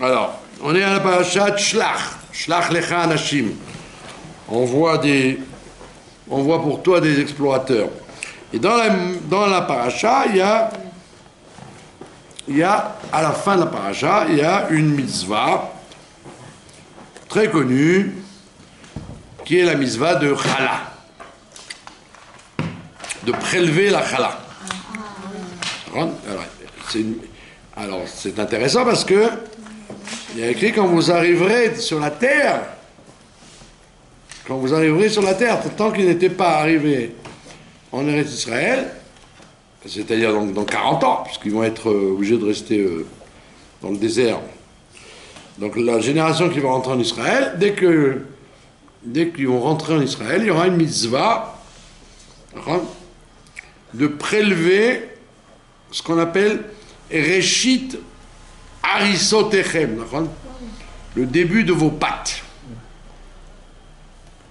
Alors, on est à la parasha Shlach. Shlach lecha anashim. On voit pour toi des explorateurs. Et dans la paracha, il y a, à la fin de la paracha, il y a une mitzvah très connue, qui est la mitzvah de chala. De prélever la chala. Alors, c'est intéressant parce que il y a écrit quand vous arriverez sur la terre, tant qu'ils n'étaient pas arrivés en Eretz Israël, c'est-à-dire dans 40 ans, puisqu'ils vont être obligés de rester dans le désert. Donc la génération qui va rentrer en Israël, dès qu'ils vont rentrer en Israël, il y aura une mitzvah de prélever ce qu'on appelle Reshit Harisotechem, le début de vos pâtes.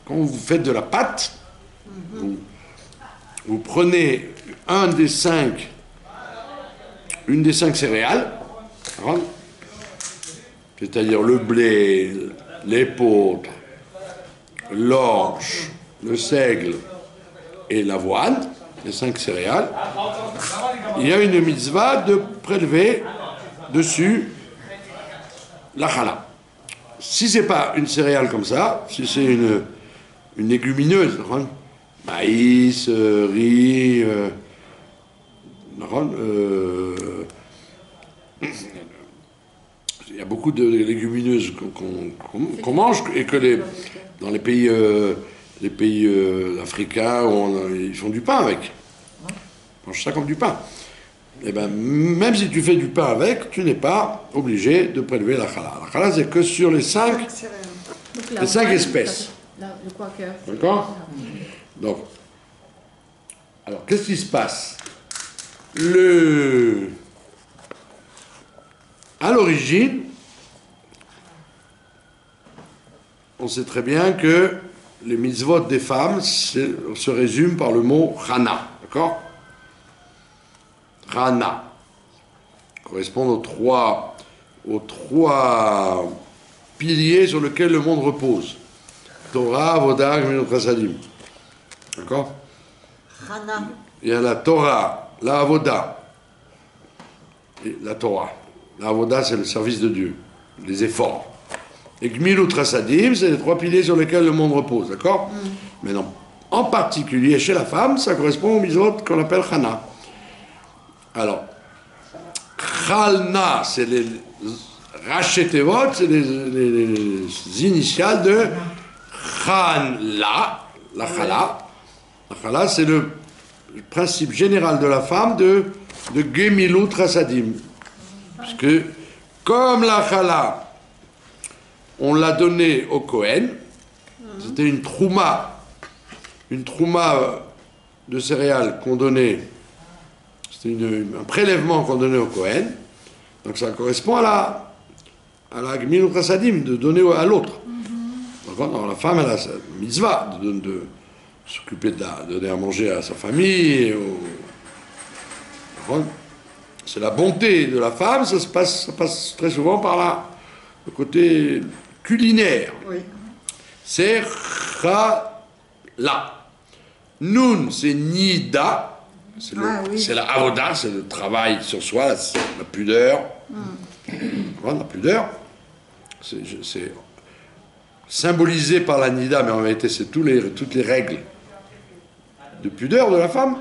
Quand vous faites de la pâte, vous prenez une des cinq céréales, c'est-à-dire le blé, l'épeautre, l'orge, le seigle et l'avoine, les 5 céréales, il y a une mitzvah de prélever dessus la chala. Si c'est pas une céréale comme ça, si c'est une légumineuse, maïs, riz, il y a beaucoup de légumineuses qu'on mange et que dans les pays africains, ils font du pain avec. Ils mangent ça comme du pain. Et ben, même si tu fais du pain avec, tu n'es pas obligé de prélever la chala. La chala, c'est que sur les 5 espèces. D'accord? Donc, alors, qu'est-ce qui se passe? À l'origine, on sait très bien que les mitzvot des femmes se résument par le mot Chana, d'accord? Chana correspond aux trois piliers sur lesquels le monde repose. Torah, Avodah, Gemilut Chasadim. D'accord? Chana. Il y a la Torah, la Avodah et la Torah. La Avodah, c'est le service de Dieu, les efforts. Et Gemilut Chasadim, c'est les 3 piliers sur lesquels le monde repose, d'accord? Maintenant, en particulier chez la femme, ça correspond aux mitzvot qu'on appelle Chana. Alors, Chalna, c'est les Rachetevot, c'est les initiales de Chanla, la Chala. La Chala, c'est le principe général de la femme de Gemilut Chasadim. Parce que, comme la Chala, on l'a donnée au Kohen, c'était une trouma de céréales qu'on donnait. C'est un prélèvement qu'on donnait au Kohen. Donc ça correspond à la Gemilut Chasadim, de donner à l'autre. Donc la femme, elle a sa mitzvah de s'occuper de donner à manger à sa famille. C'est la bonté de la femme, ça passe très souvent par le côté culinaire. Oui. C'est Chala. Nun, c'est Nida. C'est la avoda, c'est le travail sur soi, la pudeur. La pudeur, c'est symbolisé par la nida, mais en réalité, c'est toutes les règles de pudeur de la femme.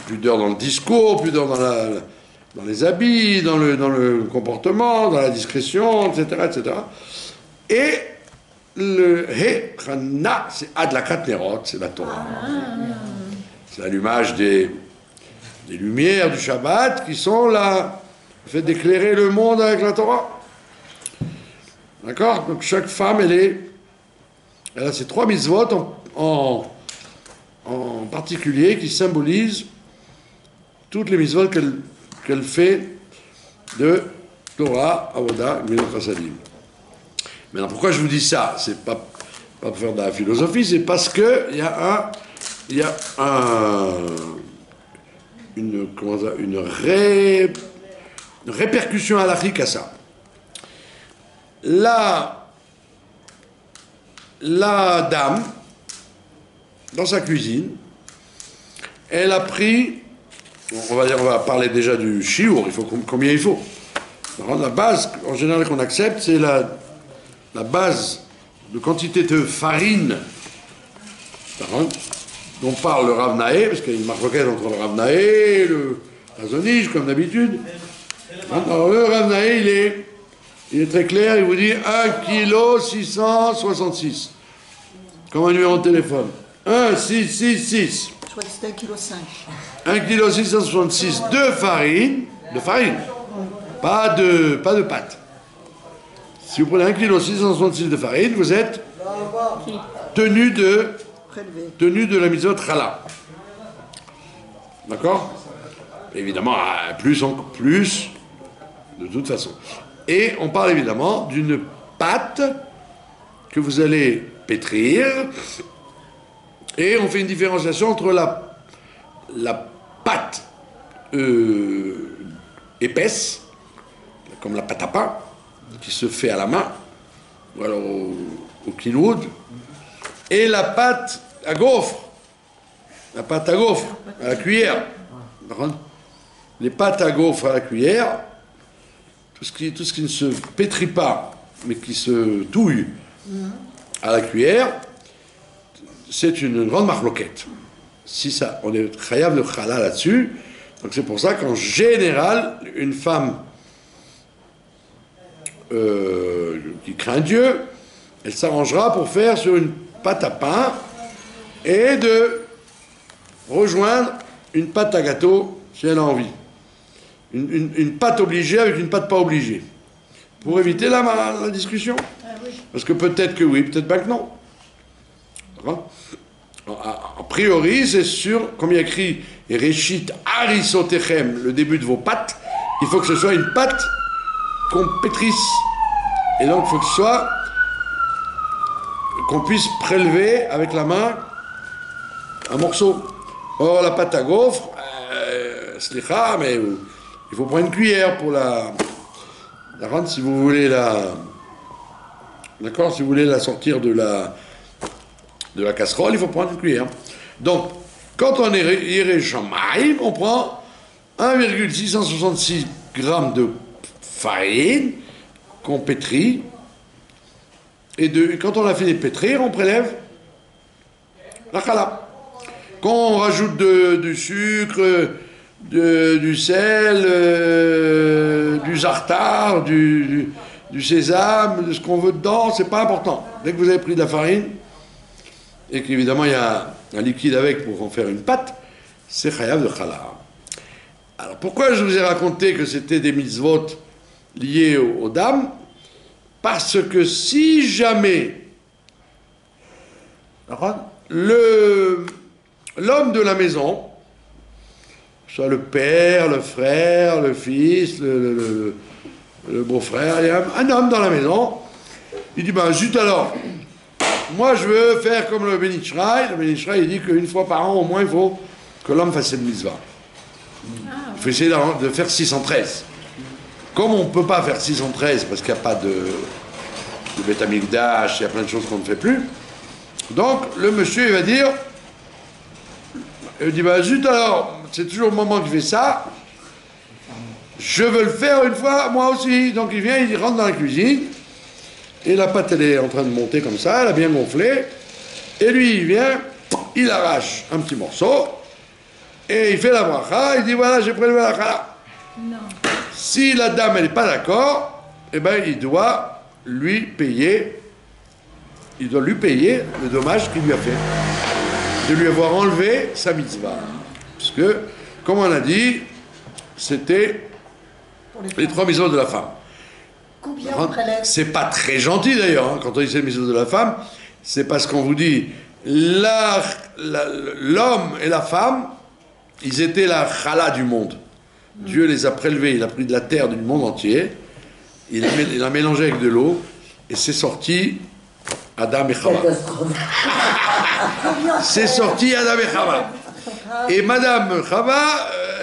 Pudeur dans le discours, pudeur dans les habits, dans le comportement, dans la discrétion, etc., etc. Et le Chana, c'est Adlakat Nerot, c'est la Torah. C'est l'allumage des lumières du Shabbat qui sont là, le fait d'éclairer le monde avec la Torah. D'accord? Donc chaque femme, elle a ces 3 mitzvot en particulier qui symbolisent toutes les mitzvot qu'elle fait de Torah, Avodah, Gemilut Chasadim. Maintenant, pourquoi je vous dis ça? C'est pas pour faire de la philosophie, c'est parce que il y a une répercussion halachique à ça. La dame, dans sa cuisine, elle a pris, on va parler déjà du chiour, il faut combien il faut. Alors, la base, en général, qu'on accepte, c'est la base de quantité de farine dont parle le Rav Naé, parce qu'il y a une marloquette entre le Rav Naé et le Hazonige, comme d'habitude. Alors le Rav Naé, il est très clair, il vous dit 1,666 kg. Comme un numéro de téléphone. 1,666. Je crois que c'était 1,5 kg. 1,666 kg de farine, pas de pâte. Si vous prenez 1,666 kg de farine, vous êtes tenu de la mitzvot challah. D'accord? Évidemment, plus, de toute façon. Et on parle évidemment d'une pâte que vous allez pétrir. Et on fait une différenciation entre la pâte épaisse, comme la pâte à pain, qui se fait à la main, ou alors au cleanwood, et la pâte à gaufre, à la cuillère. Les pâtes à gaufre à la cuillère, tout ce qui ne se pétrit pas, mais qui se touille à la cuillère, c'est une grande marloquette. Si ça, on est chayav de challah là-dessus, donc c'est pour ça qu'en général, une femme qui craint Dieu, elle s'arrangera pour faire sur une pâte à pain et de rejoindre une pâte à gâteau si elle a envie. Une pâte obligée avec une pâte pas obligée. Pour éviter la discussion. Parce que peut-être que oui, peut-être pas que non. A priori, c'est sûr, comme il y a écrit Reshit Harisotechem, le début de vos pâtes, il faut que ce soit une pâte qu'on pétrisse. Et donc, il faut que ce soit qu'on puisse prélever avec la main un morceau. Or, la pâte à gaufre, slicha, mais il faut prendre une cuillère pour la rendre si vous voulez d'accord, si vous voulez la sortir de la casserole, il faut prendre une cuillère. Donc, quand on est Yireh Shamayim, on prend 1,666 g de farine qu'on pétrit, et quand on a fini de pétrir, on prélève la challah. Quand on rajoute du sucre, du sel, du zartar, du sésame, de ce qu'on veut dedans, c'est pas important. Dès que vous avez pris de la farine, et qu'évidemment il y a un liquide avec pour en faire une pâte, c'est chayav de challah. Alors pourquoi je vous ai raconté que c'était des mitzvot liés aux dames? Parce que si jamais l'homme de la maison, soit le père, le frère, le fils, le beau-frère, il y a un homme dans la maison, il dit, ben zut alors, moi je veux faire comme le Ben Ish Chai. Le Ben Ish Chai, il dit qu'une fois par an au moins il faut que l'homme fasse cette mitzvah. Il faut essayer de faire 613. Comme on ne peut pas faire 613 parce qu'il n'y a pas de Beth Amikdash, il y a plein de choses qu'on ne fait plus, donc le monsieur il va dire, il dit, bah zut alors, c'est toujours le moment qu'il fait ça, je veux le faire une fois moi aussi. Donc il vient, il rentre dans la cuisine, et la pâte elle est en train de monter comme ça, elle a bien gonflé, et lui il vient, il arrache un petit morceau, et il fait la bracha, il dit voilà, j'ai prélevé la challah. Si la dame elle n'est pas d'accord, eh ben il doit lui payer le dommage qu'il lui a fait, de lui avoir enlevé sa mitzvah. Parce que, comme on a dit, c'était les 3 mitzvot de la femme. Combien on prélève? C'est pas très gentil d'ailleurs, hein, quand on dit c'est les mitzvot de la femme, c'est parce qu'on vous dit l'homme et la femme, ils étaient la challah du monde. Dieu les a prélevés, il a pris de la terre du monde entier, il a mélangé avec de l'eau, et c'est sorti Adam et Chava. C'est sorti Adam et Chava. Et Madame Chava,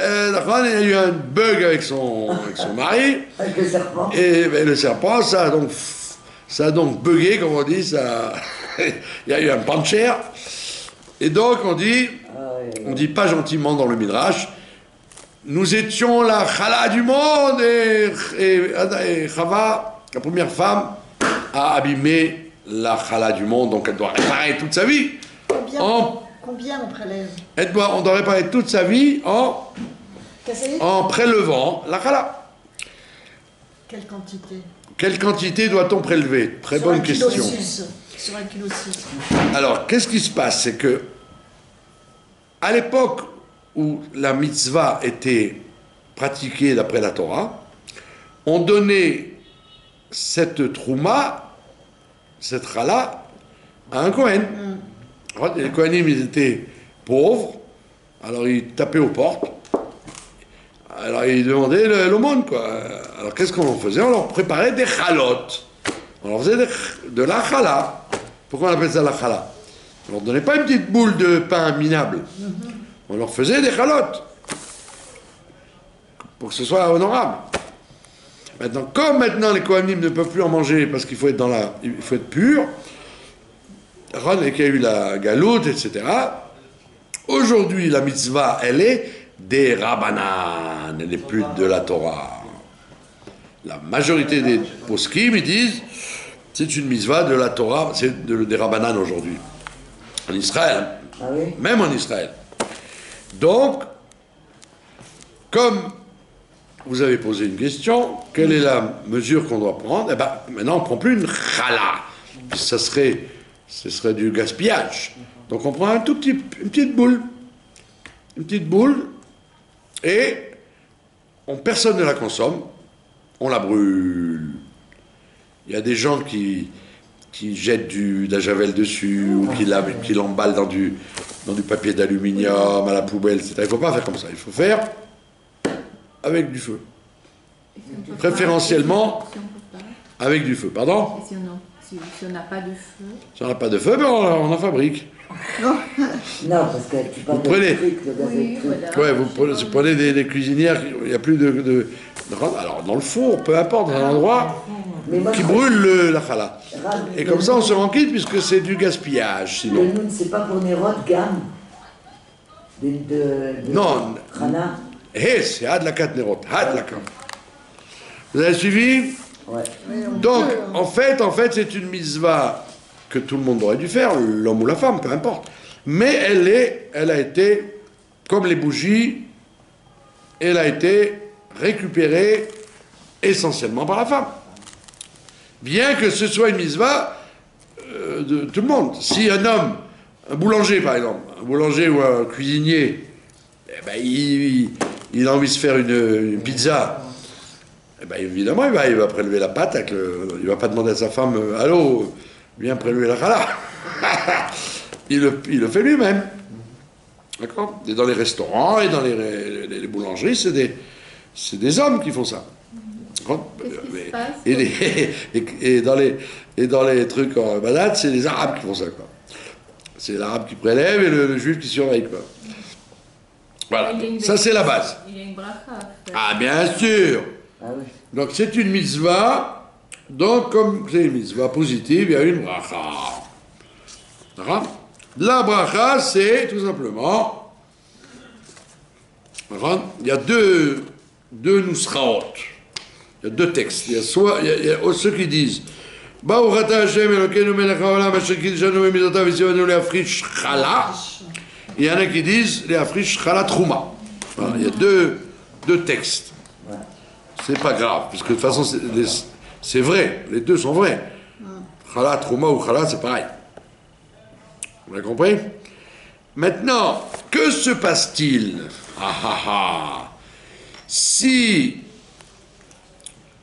il y a eu un bug avec son mari. Avec le serpent. Et ben, le serpent, ça a donc bugué, comme on dit, ça, il y a eu un pancher. Et donc on dit pas gentiment dans le Midrash, nous étions la Chala du monde et Chava, la première femme, a abîmé la Chala du monde, donc elle doit réparer toute sa vie. Combien on prélève? On doit réparer toute sa vie en prélevant la Chala. Quelle quantité? Quelle quantité doit-on prélever? Très bonne question. Sur 1,6 kg. Alors, qu'est-ce qui se passe? C'est que, à l'époque où la mitzvah était pratiquée d'après la Torah, on donnait cette trouma, cette chala, à un Kohen. Les Kohanim, ils étaient pauvres, alors ils tapaient aux portes, alors ils demandaient l'aumône, quoi. Alors qu'est-ce qu'on faisait? On leur préparait des chalotes. On leur faisait de la chala. Pourquoi on appelle ça la chala? On leur donnait pas une petite boule de pain minable. On leur faisait des chalotes. Pour que ce soit honorable. Maintenant, comme maintenant les Kohanim ne peuvent plus en manger parce qu'il faut être il faut être pur, et qu'il y a eu la galoute, etc. Aujourd'hui, la mitzvah, elle est des Rabbanan, elle n'est plus de la Torah. La majorité des poskim, ils disent, c'est une mitzvah de la Torah, c'est des Rabbanan aujourd'hui. En Israël, même en Israël. Donc, comme vous avez posé une question, quelle est la mesure qu'on doit prendre? Eh bien, maintenant, on ne prend plus une chala, ce serait du gaspillage. Donc, on prend une petite boule. Une petite boule, et personne ne la consomme, on la brûle. Il y a des gens qui jettent de la javel dessus, ou qui l'emballent dans du papier d'aluminium, à la poubelle, etc. Il ne faut pas faire comme ça, il faut faire avec du feu. Préférentiellement avec du feu. Pardon? Si on n'a pas de feu. Si on n'a pas de feu, ben on en fabrique. Non, parce que tu parles de truc, de gaz électrique. Ouais, vous prenez des cuisinières, il n'y a plus de... Alors, dans le four, peu importe, dans un endroit qui brûle la chala. Et comme ça, on se rend quitte, puisque c'est du gaspillage, sinon. Le noun, c'est pas pour Nérod, gamme non. Rana. C'est Hadlakat Nerot. Hadlakat. Vous avez suivi? Ouais. Donc, en fait, c'est une mitzvah que tout le monde aurait dû faire, l'homme ou la femme, peu importe. Mais elle a été, comme les bougies, elle a été récupérée essentiellement par la femme. Bien que ce soit une mitzvah de tout le monde. Si un homme, un boulanger par exemple, un boulanger ou un cuisinier, eh ben, il a envie de se faire une pizza, eh ben, évidemment il va prélever la pâte, il va pas demander à sa femme « Allô, viens prélever la chala ». Il le fait lui-même. D'accord? Et dans les restaurants et dans les boulangeries, c'est des hommes qui font ça. Et dans les trucs en balade, c'est les Arabes qui font ça, quoi. C'est l'Arabe qui prélève et le Juif qui surveille, quoi. Voilà, ça c'est la base. Il y a une bracha. Ah, bien sûr. Ah oui. Donc c'est une mitzvah. Donc comme c'est une mitzvah positive, il y a une bracha. D'accord? La bracha, c'est tout simplement, il y a deux nusraot. Il y a deux textes. Il y a ceux qui disent Baruch ata Hashem Elokeinu melech haolam asher kiddushanu bemidotav v'tzivanu leafrish chala. Il y en a qui disent leafrish chala trouma. Voilà, il y a deux textes. C'est pas grave, parce que de toute façon c'est vrai, les deux sont vrais. Chala trouma ou chala, c'est pareil. Vous avez compris? Maintenant, que se passe-t-il? Si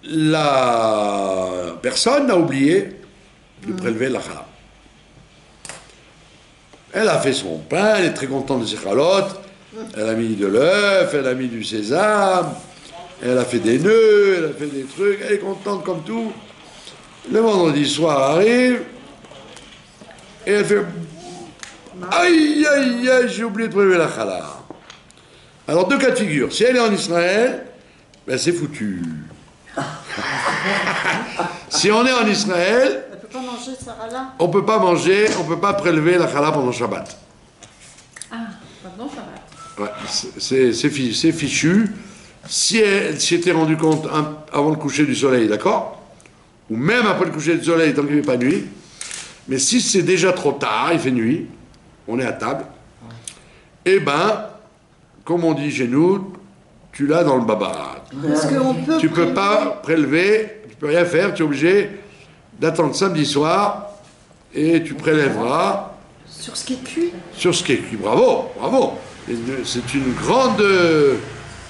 la personne a oublié de prélever la chala. Elle a fait son pain, elle est très contente de ses chalotes, elle a mis de l'œuf, elle a mis du sésame, elle a fait des nœuds, elle a fait des trucs, elle est contente comme tout. Le vendredi soir arrive, et elle fait « Aïe, aïe, aïe, j'ai oublié de prélever la chala ». Alors, deux cas de figure. Si elle est en Israël, ben c'est foutu. Si on est en Israël, Elle ne peut pas manger sa challah. on peut pas manger, on peut pas prélever la challah pendant Shabbat. Ah, pardon, ça va. Ouais, c'est fichu. Si elle s'était rendue compte avant le coucher du soleil, d'accord? Ou même après le coucher du soleil, tant qu'il ne fait pas nuit. Mais si c'est déjà trop tard, il fait nuit, on est à table, eh ben, comme on dit chez nous, tu l'as dans le baba. Est-ce qu'on peut Tu peux pas prélever, tu peux rien faire, tu es obligé d'attendre samedi soir et tu prélèveras sur ce qui est cuit? sur ce qui est cuit. Bravo, bravo. C'est une grande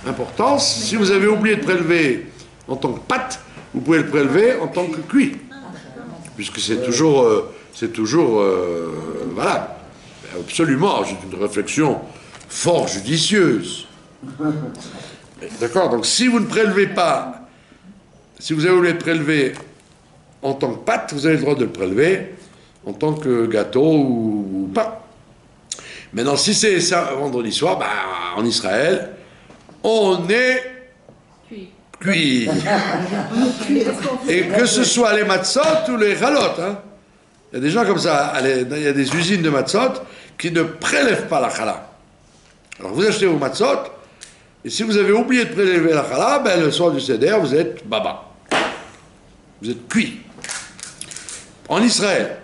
importance. Si vous avez oublié de prélever en tant que pâte, vous pouvez le prélever en tant que cuit, puisque c'est toujours valable. Absolument, c'est une réflexion fort judicieuse. D'accord, donc si vous ne prélevez pas, si vous avez oublié de prélever en tant que pâte, vous avez le droit de le prélever en tant que gâteau ou pain. Maintenant, si c'est ça vendredi soir, bah, en Israël, on est cuit. Et que ce soit les matzot ou les ralotes, hein. Il y a des gens comme ça, il y a des usines de matzot qui ne prélèvent pas la challah. Alors vous achetez vos matzot, et si vous avez oublié de prélever la challah, ben, le soir du seder, vous êtes baba. Vous êtes cuit. En Israël,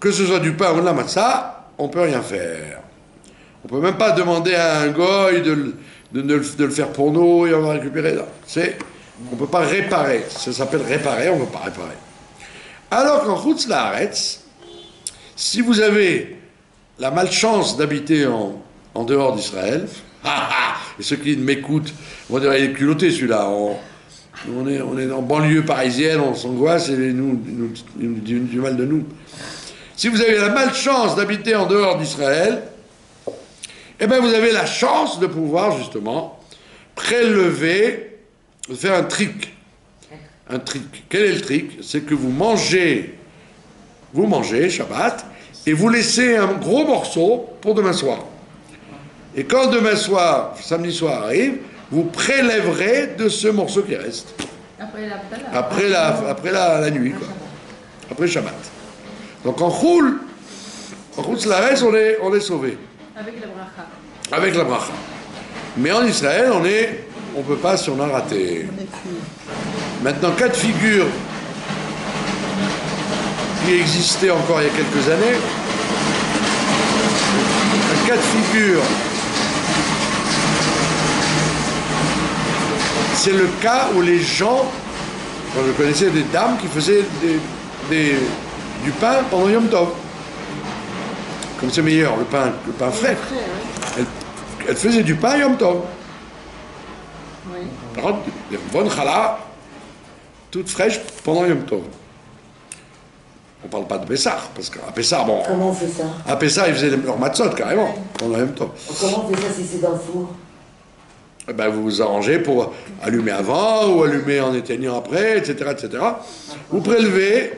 que ce soit du pain ou de la matzah, on ne peut rien faire. On ne peut même pas demander à un goy de le faire pour nous et on va récupérer. On ne peut pas réparer. Ça s'appelle réparer, on ne peut pas réparer. Alors qu'en Chutz Laaretz, si vous avez la malchance d'habiter en dehors d'Israël, et ceux qui m'écoutent vont dire, il est culotté celui-là, on est en banlieue parisienne, on s'angoisse et il nous dit du mal de nous. Si vous avez la malchance d'habiter en dehors d'Israël, eh bien vous avez la chance de pouvoir justement prélever, faire un trick. Un trick. Quel est le trick? C'est que vous mangez Shabbat, et vous laissez un gros morceau pour demain soir. Et quand demain soir, samedi soir arrive, vous prélèverez de ce morceau qui reste. Après la nuit, quoi. Après Shabbat. Donc en Chutz Laaretz, on est sauvé. Avec la bracha. Avec la bracha. Mais en Israël, on ne peut pas si on a raté. Maintenant, cas de figure qui existait encore il y a quelques années. Un cas de figure, c'est le cas où les gens, quand je connaissais des dames qui faisaient du pain pendant Yom Tov. Comme c'est meilleur, le pain frais. Elle faisait du pain Yom Tov. Oui. Des bonnes challah, toutes fraîches pendant Yom Tov. On ne parle pas de Pessah, parce qu'à Pessah, bon. Comment on fait ça? À Pessah, ils faisaient leur matzot carrément, pendant Yom Tov. Comment on fait ça si c'est dans le four? Eh ben, vous vous arrangez pour allumer avant ou allumer en éteignant après, etc., etc. Vous prélevez.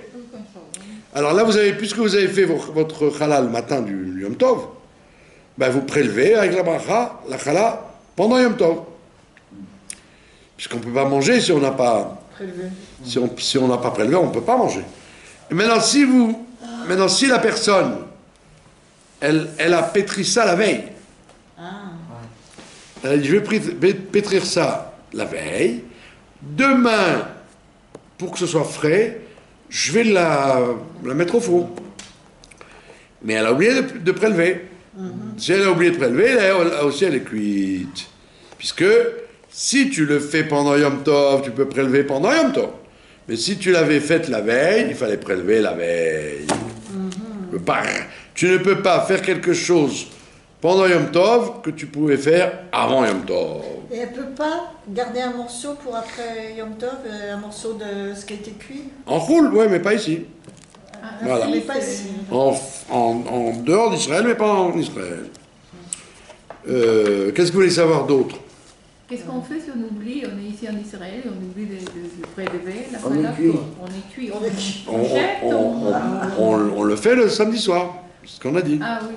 Alors là, puisque vous avez fait votre challah le matin du Yom Tov, ben vous prélevez avec la bracha, la challah, pendant Yom Tov. Puisqu'on ne peut pas manger si on n'a pas prélevé. Si on n'a pas prélevé, on ne peut pas manger. Et maintenant, si la personne, elle a pétri ça la veille, elle a dit, je vais pétrir ça la veille, demain, pour que ce soit frais, je vais la mettre au four. Mais elle a oublié de prélever. Si elle a oublié de prélever, elle aussi elle est cuite. Puisque si tu le fais pendant Yom Tov, tu peux prélever pendant Yom Tov. Mais si tu l'avais faite la veille, il fallait prélever la veille. Tu ne peux pas faire quelque chose pendant Yom Tov que tu pouvais faire avant Yom Tov. Et elle ne peut pas garder un morceau pour après Yom Tov, un morceau de ce qui a été cuit? En roule, oui, mais pas ici. Voilà. Mais pas ici. En dehors d'Israël, mais pas en Israël. Qu'est-ce que vous voulez savoir d'autre? Qu'est-ce qu'on fait si on oublie? On est ici en Israël, on oublie de prélever la On est challah. cuit. On est cuit. On le fait le samedi soir, c'est ce qu'on a dit. Ah oui.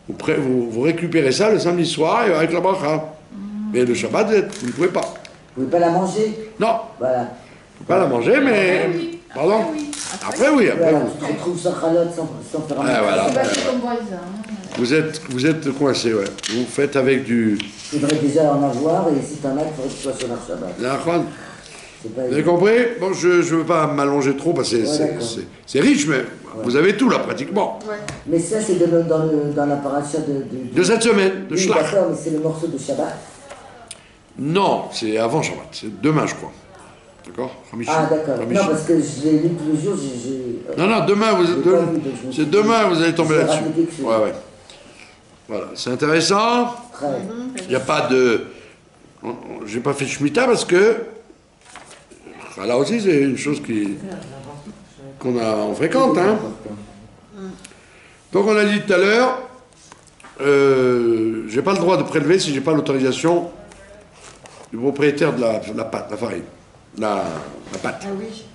vous récupérez ça le samedi soir avec la bracha. Mais le Shabbat, vous ne pouvez pas. Vous ne pouvez pas la manger? Non. Voilà. Vous ne pouvez pas la manger, mais... Après, oui. Pardon? Après, oui. Après, oui. Après, Voilà, vous. tu te retrouves sans calotte, sans faire un Voilà. C'est pas comme voisin. Vous êtes coincé, ouais. Vous faites avec du... Il faudrait déjà en avoir, et si t'en as, il faudrait que tu sois sur la Shabbat. Nachman. C'est pas Vous avez compris? Bon, je ne veux pas m'allonger trop parce que c'est riche, mais vous avez tout là, pratiquement. Ouais. Mais ça, c'est dans la paracha De cette semaine, de Oui, Shlach. d'accord, mais c'est le morceau de Shabbat. Non, c'est avant Shabbat. C'est demain, je crois. D'accord? Ah, d'accord. Ramichi. Non, parce que je l'ai lu tous les jours, Non, demain, c'est demain, vous allez tomber J'ai là-dessus. raté quelque chose. Ouais. Voilà, c'est intéressant. Très. Il n'y a pas de... J'ai pas fait de Shemitah parce que... Là aussi, c'est une chose on fréquente, hein. Donc on a dit tout à l'heure, j'ai pas le droit de prélever si j'ai pas l'autorisation du propriétaire de la pâte, la farine, la pâte. Ah oui.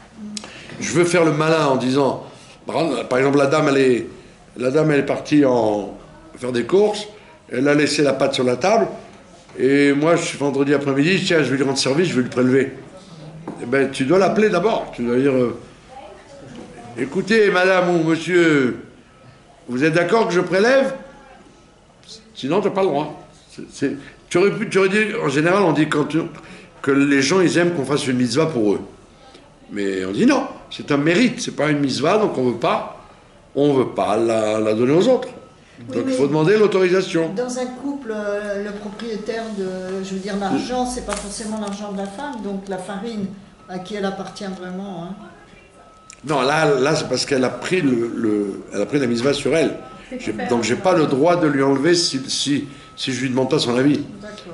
Je veux faire le malin en disant, par exemple, la dame elle est partie faire des courses, elle a laissé la pâte sur la table, et moi, je suis vendredi après-midi, tiens, je vais lui rendre service, je vais lui prélever. Eh ben, tu dois l'appeler d'abord. Tu dois dire, écoutez, madame ou monsieur, vous êtes d'accord que je prélève? Sinon, tu n'as pas le droit. Tu aurais dit, en général, on dit que les gens, ils aiment qu'on fasse une mitzvah pour eux. Mais on dit non, c'est un mérite, c'est pas une mitzvah, donc on veut pas la donner aux autres. Oui, Donc il faut demander l'autorisation. Dans un couple, le propriétaire l'argent, c'est pas forcément l'argent de la femme, donc la farine, à qui elle appartient vraiment. Hein. Non, là c'est parce qu'elle a pris elle a pris la mitzvah sur elle. Donc j'ai pas le droit de lui enlever si je lui demande pas son avis.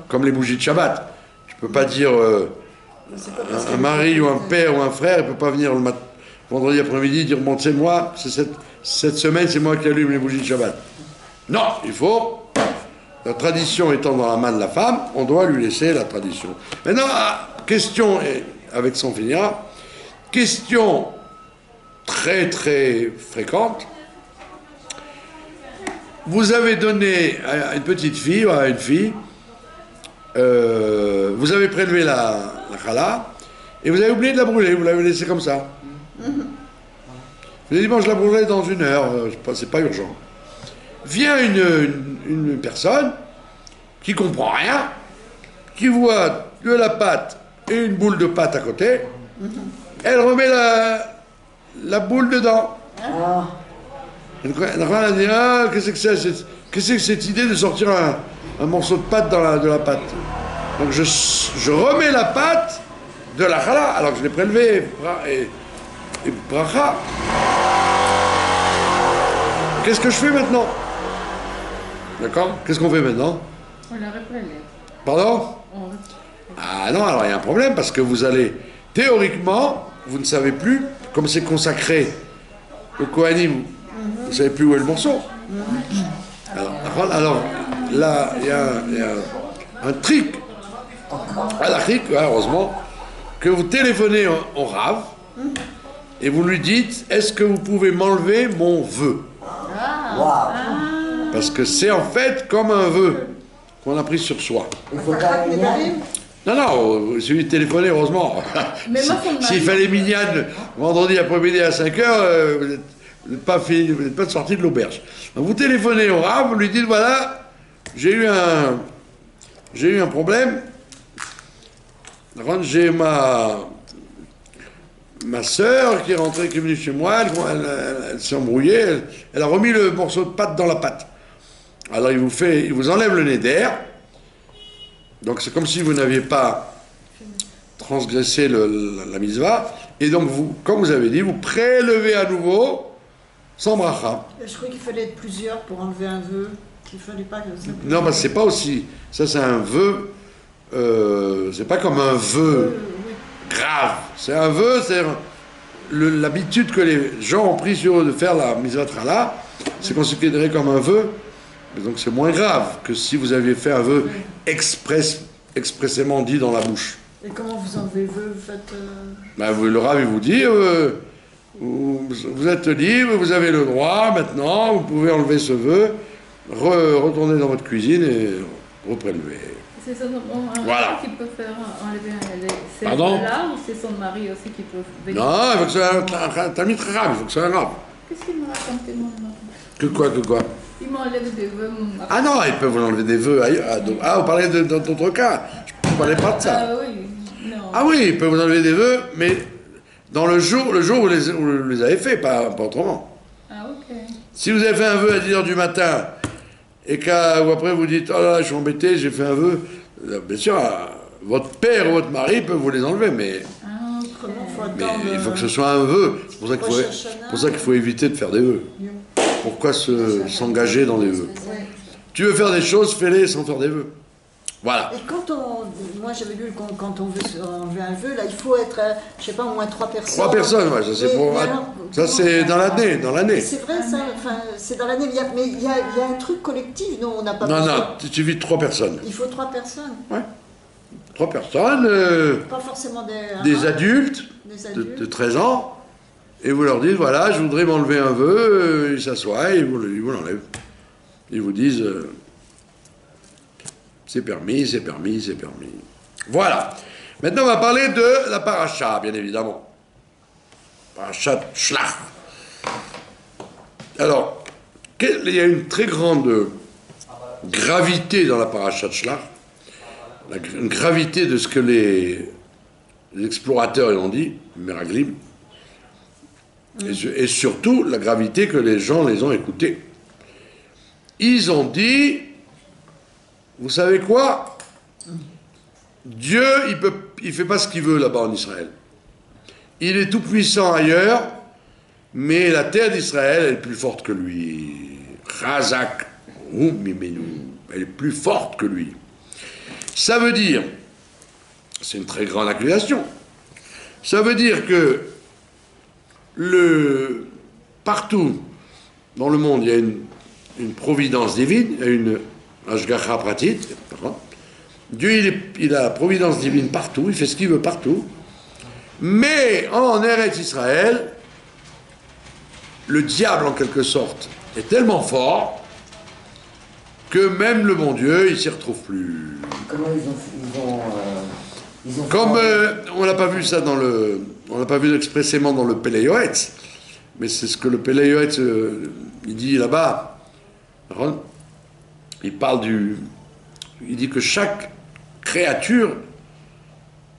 Comme les bougies de Shabbat. Tu peux pas dire un mari ou un père ou un frère, il peut pas venir vendredi après-midi dire bon, c'est moi, cette semaine c'est moi qui allume les bougies de Shabbat. Non, il faut, la tradition étant dans la main de la femme, on doit lui laisser la tradition. Maintenant, question, et avec son finira, question très très fréquente. Vous avez donné à une petite fille, ou à une fille, vous avez prélevé la challah, et vous avez oublié de la brûler, vous l'avez laissée comme ça. Vous avez dit, bon, je la brûlerai dans 1 heure, c'est pas urgent. Vient une personne qui comprend rien, qui voit de la pâte et une boule de pâte à côté, elle remet la boule dedans. Elle dit, qu'est-ce que c'est? Qu'est-ce que cette idée de sortir un morceau de pâte de la pâte? Donc je remets la pâte de la challah, alors que je l'ai prélevée, et bracha. Qu'est-ce que je fais maintenant? D'accord? Qu'est-ce qu'on fait maintenant? On la reprélève. Pardon? Ah non, alors il y a un problème, parce que vous allez, théoriquement, vous ne savez plus, comme c'est consacré, le Kohanim, vous ne savez plus où est le morceau. Alors là, il y a un trick, heureusement, que vous téléphonez au Rav, et vous lui dites, est-ce que vous pouvez m'enlever mon vœu? Parce que c'est en fait comme un vœu qu'on a pris sur soi. Il faut pas Non, celui de téléphoner, heureusement. S'il fallait mignonne vendredi après-midi à 5h, vous n'êtes pas sorti de l'auberge. Vous téléphonez au Rav, vous lui dites, voilà, j'ai eu un problème. J'ai ma sœur qui est rentrée, qui est venue chez moi, elle s'est embrouillée, elle a remis le morceau de pâte dans la pâte. Alors il vous enlève le nez d'air, donc c'est comme si vous n'aviez pas transgressé la mitzvah, et donc vous, comme vous avez dit, vous prélevez à nouveau sans bracha. Je crois qu'il fallait être plusieurs pour enlever un vœu, qu'il fallait pas que ça... Non, mais c'est pas aussi, ça c'est un vœu, c'est pas comme un vœu grave, c'est un vœu, c'est l'habitude que les gens ont pris sur eux de faire la mitzvah là, c'est considéré comme un vœu. Et donc c'est moins grave que si vous aviez fait un vœu expressément dit dans la bouche. Et comment vous enlevez le vœu? Vous faites... Le Rav, il vous dit, vous êtes libre, vous avez le droit maintenant, vous pouvez enlever ce vœu, retournez dans votre cuisine et reprélever. C'est seulement un Voilà. mari qui peut faire enlever ces Pardon? là ou c'est son mari aussi qui peut venir? Non, il faut que ce soit un tamid chacham, il faut que ce soit un rab. Qu'est-ce qu'il m'a raconté mon mari? Que quoi? Il m'enlève des vœux. Ah non, ils peuvent vous enlever des vœux ailleurs. Ah, vous parlez dans d'autres cas. Je ne parlais pas de ça. Ah oui, non. Ah oui, ils peuvent vous enlever des vœux, mais dans le jour où vous les avez fait, pas autrement. Ah ok. Si vous avez fait un vœu à 10h du matin, et ou après vous dites, oh là là, je suis embêté, j'ai fait un vœu, bien sûr, votre père ou votre mari peut vous les enlever, mais Ah, ok. Autrement, faut Mais attendre, il faut que ce soit un vœu. C'est pour ça qu'il faut éviter de faire des vœux. Pourquoi s'engager dans des vœux? Ouais. Tu veux faire des choses, fais-les sans faire des vœux. Voilà. Et moi j'avais lu quand on veut enlever un vœu, là il faut être, je sais pas, au moins 3 personnes. 3 personnes, ouais, ça c'est pour. Ça c'est dans l'année. C'est vrai ça, enfin, c'est dans l'année, mais il y a un truc collectif, nous on n'a pas Non, besoin. non, il suffit de 3 personnes. Il faut 3 personnes, 3 personnes, pas forcément des adultes, des de adultes. 13 ans, et vous leur dites, voilà, je voudrais m'enlever un vœu, ils s'assoient et ils vous l'enlèvent. Ils vous disent, c'est permis. Voilà. Maintenant, on va parler de la paracha, bien évidemment. Parachat Shlach. Alors, il y a une très grande gravité dans la parachat Shlach, une gravité de ce que les explorateurs ont dit, Meraglim, et surtout la gravité que les gens les ont écoutés. Ils ont dit, vous savez quoi? Dieu, il fait pas ce qu'il veut là-bas en Israël. Il est tout puissant ailleurs, mais la terre d'Israël, elle est plus forte que lui. Razak, elle est plus forte que lui. Ça veut dire, c'est une très grande accusation, ça veut dire que partout dans le monde, il y a une providence divine, il y a une Ashgacha pratit. Dieu, il a la providence divine partout, il fait ce qu'il veut partout. Mais en Eretz Israël, le diable, en quelque sorte, est tellement fort que même le bon Dieu, il s'y retrouve plus. Comment ils ont Comme on n'a pas vu ça on n'a pas vu expressément dans le Pélé Yoetz, mais c'est ce que le Pélé Yoetz il dit là-bas. Il dit que chaque créature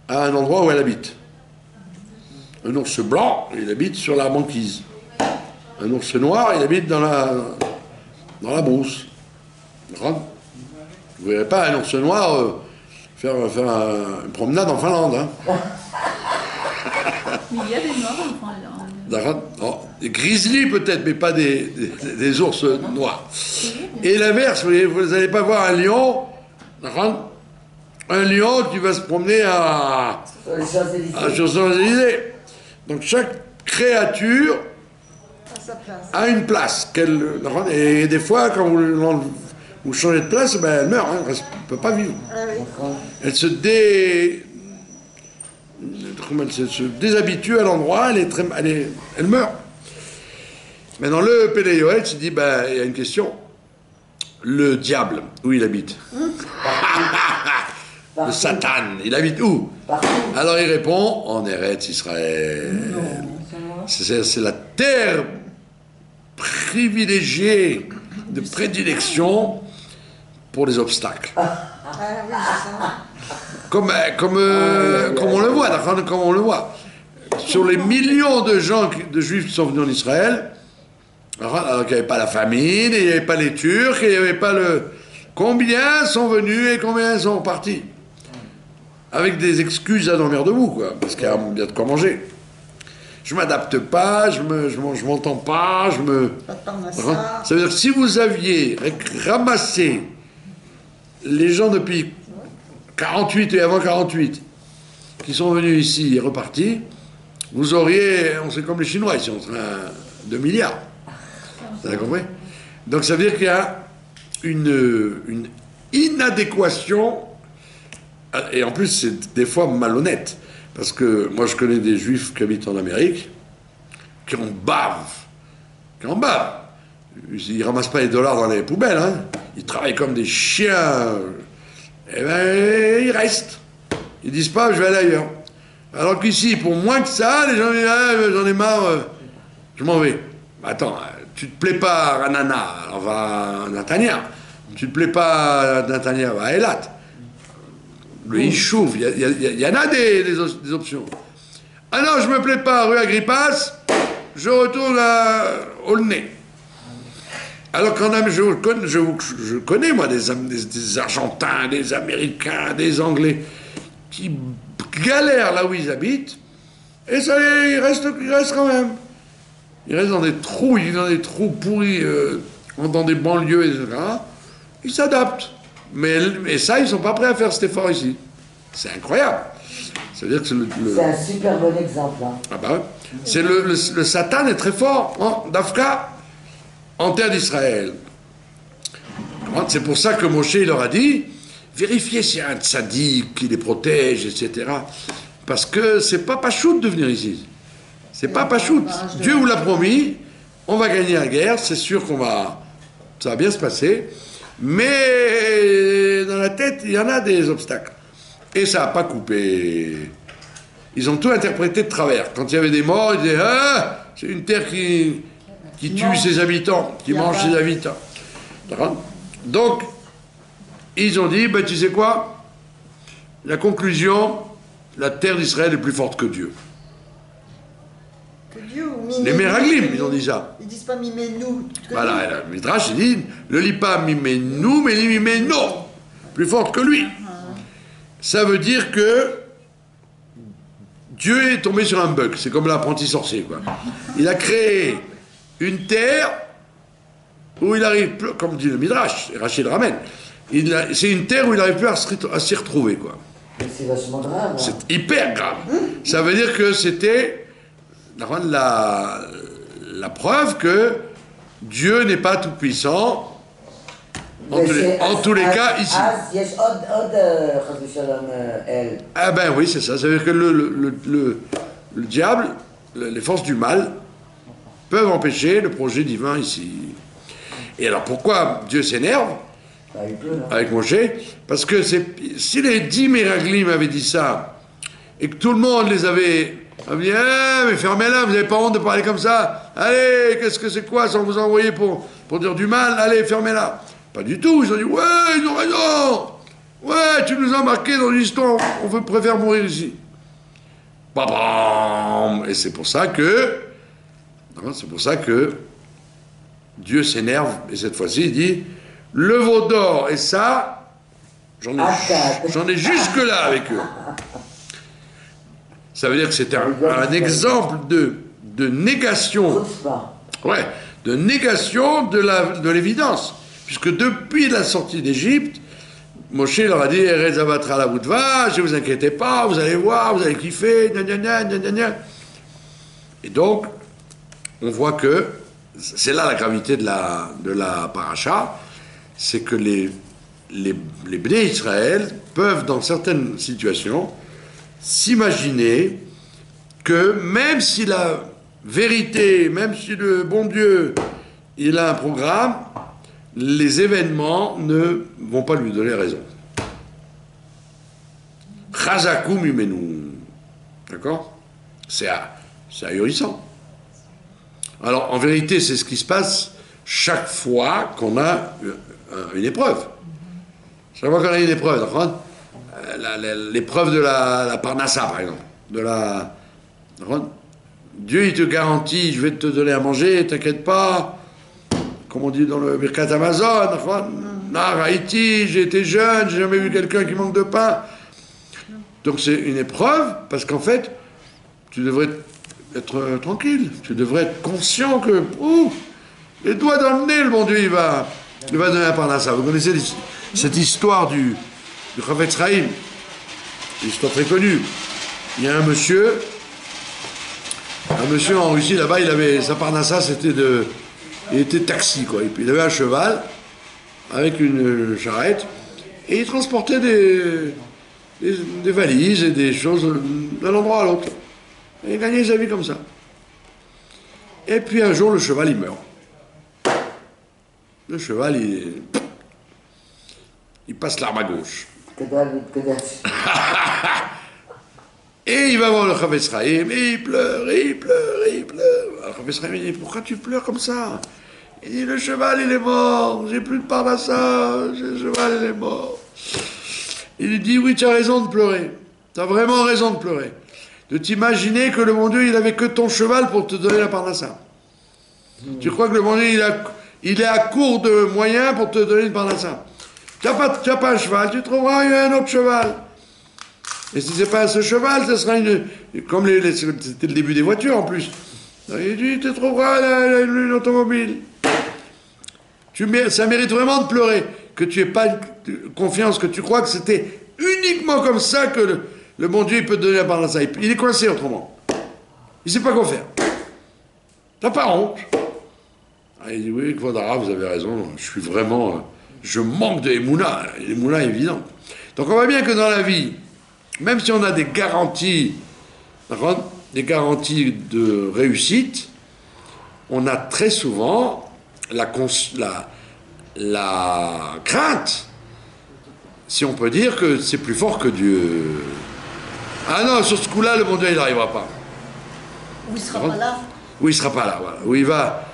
a un endroit où elle habite. Un ours blanc, il habite sur la banquise. Un ours noir, il habite dans la brousse. Vous ne verrez pas un ours noir faire une promenade en Finlande. Hein. Mais il y a des noirs en Finlande. Non, des grizzlies peut-être, mais pas des ours noirs. Et l'inverse, vous n'allez pas voir un lion, qui va se promener à Champs-Élysées. Donc chaque créature a une place. Et des fois, quand vous changez de place, ben, elle meurt, elle ne peut pas vivre. Elle se déshabitue à l'endroit, elle meurt. Mais dans le Pélé Yoetz, il dit, ben, il y a une question. Le diable, où il habite? Le Satan, il habite où? Alors il répond, en Eretz Israël. C'est la terre privilégiée de prédilection pour les obstacles. Comme on le voit, sur les millions de juifs qui sont venus en Israël, alors qu'il n'y avait pas la famine, il n'y avait pas les Turcs, il n'y avait pas combien sont venus et combien sont partis? Avec des excuses à dormir debout, quoi, parce qu'il y a bien de quoi manger. Je m'adapte pas, je m'entends pas, Ça veut dire que si vous aviez ramassé les gens depuis 48 et avant 48 qui sont venus ici et repartis, vous auriez, on sait comme les Chinois ici, on serait à 2 milliards. Vous avez compris? Donc ça veut dire qu'il y a une inadéquation, et en plus c'est des fois malhonnête, parce que moi je connais des juifs qui habitent en Amérique, qui en bavent. ils ramassent pas les dollars dans les poubelles, hein. Ils travaillent comme des chiens. Eh ben, ils restent. Ils disent pas, je vais aller ailleurs. Alors qu'ici, pour moins que ça, les gens disent, ah, j'en ai marre, je m'en vais. Attends, tu te plais pas à Ranana, on va à Natania. Tu te plais pas à Natania, va à Eilat. Le Yishuv, il y en a des options. Ah non, je me plais pas à rue Agrippas, je retourne à Aulnay. Alors quand même, je connais, moi, des Argentins, des Américains, des Anglais, qui galèrent là où ils habitent, et ça, ils restent quand même. Ils restent dans des trous pourris, dans des banlieues, etc. Ils s'adaptent. Mais ça, ils ne sont pas prêts à faire cet effort ici. C'est incroyable. C'est-à-dire que c'est un super bon exemple. Hein. Ah bah ouais. C'est le Satan est très fort, d'Afka, en terre d'Israël. C'est pour ça que Moshe leur a dit, vérifiez s'il y a un tzaddik qui les protège, etc. Parce que c'est pas pachout de venir ici. C'est pas pachout. Dieu vous l'a promis, on va gagner la guerre, c'est sûr ça va bien se passer, mais dans la tête, il y en a des obstacles. Et ça n'a pas coupé. Ils ont tout interprété de travers. Quand il y avait des morts, ils disaient, ah, c'est une terre qui tue ses habitants, qui mange ses habitants. Donc, ils ont dit, ben, tu sais quoi? La conclusion, la terre d'Israël est plus forte que Dieu. Que Dieu ou les Meraglim, ils ont dit ça. Ils disent pas mimez-nous. Voilà, le Midrash, il dit, ne lit pas mimez-nous, mais lit mimez-nous. Plus forte que lui. Ça veut dire que Dieu est tombé sur un bug. C'est comme l'apprenti sorcier, quoi. Il a créé une terre où il arrive plus, comme dit le Midrash, et Rachid ramène, c'est une terre où il n'arrive plus à s'y retrouver, quoi. Mais c'est vachement grave. Hein. C'est hyper grave. Ça veut dire que c'était la preuve que Dieu n'est pas tout puissant. En tous les cas, ici. Ah ben oui, c'est ça. Ça veut dire que le diable, les forces du mal, peuvent empêcher le projet divin ici. Et alors pourquoi Dieu s'énerve avec Moshe? Parce que si les 10 Meraglim avaient dit ça, et que tout le monde les avait dit, mais fermez-la, vous n'avez pas honte de parler comme ça, allez, qu'est-ce que c'est quoi, sans vous envoyer pour dire du mal, allez, fermez-la. Pas du tout, ils ont dit, ouais, ils ont raison, ouais, tu nous as marqué dans l'histoire, on préfère mourir ici. Et c'est pour ça que Dieu s'énerve, et cette fois-ci, il dit, le veau d'or et ça, j'en ai jusque-là avec eux. Ça veut dire que c'était un exemple de négation, de négation de l'évidence. Puisque depuis la sortie d'Égypte, Moshe leur a dit, Erez avatra la voudva, ne vous inquiétez pas, vous allez voir, vous allez kiffer, gna gna gna gna gna. Et donc, on voit que, c'est là la gravité de la paracha, c'est que les Bnei Israël peuvent, dans certaines situations, s'imaginer que même si la vérité, même si le bon Dieu, il a un programme, les événements ne vont pas lui donner raison. Chazakum imenu. D'accord? C'est ahurissant. Alors, en vérité, c'est ce qui se passe chaque fois qu'on a une épreuve. Chaque fois qu'on a une épreuve, d'accord? L'épreuve de la Parnassa, par exemple. Dieu, il te garantit, je vais te donner à manger, t'inquiète pas. Comme on dit dans le Birkat Amazon, Haïti, j'ai été jeune, j'ai jamais vu quelqu'un qui manque de pain. Donc c'est une épreuve, parce qu'en fait, tu devrais être tranquille, tu devrais être conscient que, les doigts dans le nez, le bon Dieu, il va donner la Parnassa. Vous connaissez cette histoire du Chafetz Chaim, une histoire très connue. Il y a un monsieur en Russie, là-bas, sa Parnassa, il était taxi, quoi. Il avait un cheval avec une charrette et il transportait des valises et des choses d'un endroit à l'autre. Et il gagnait sa vie comme ça. Et puis un jour, le cheval, il meurt. Le cheval, il passe l'arme à gauche. Et il va voir le Chavetz Chaim, et il pleure, et il pleure, et il pleure. Alors, le Chavetz Chaim, il dit, pourquoi tu pleures comme ça? Il dit, le cheval, il est mort, j'ai plus de parnassa, le cheval, il est mort. Il lui dit, oui, tu as raison de pleurer, tu as vraiment raison de pleurer. De t'imaginer que le bon Dieu, il avait que ton cheval pour te donner la parnassa. Tu crois que le bon Dieu, il est à court de moyens pour te donner une parnassa. Tu n'as pas un cheval, tu trouveras un autre cheval. Et si ce n'est pas ce cheval, ce sera comme c'était le début des voitures en plus. Il dit, tu trouveras une automobile. Ça mérite vraiment de pleurer, que tu n'aies pas confiance, que tu crois que c'était uniquement comme ça que le bon Dieu il peut te donner la parnassa. Il est coincé autrement. Il ne sait pas quoi faire. T'as pas honte. Il dit, oui, Kvodara, vous avez raison, je manque de Emouna. L'Emouna est évident. Donc on voit bien que dans la vie, même si on a des garanties de réussite, on a très souvent la crainte, si on peut dire, que c'est plus fort que Dieu. Ah non, sur ce coup-là, le bon Dieu, il n'arrivera pas. Ou il ne sera pas là. Ou il ne sera pas là, voilà. Ou il va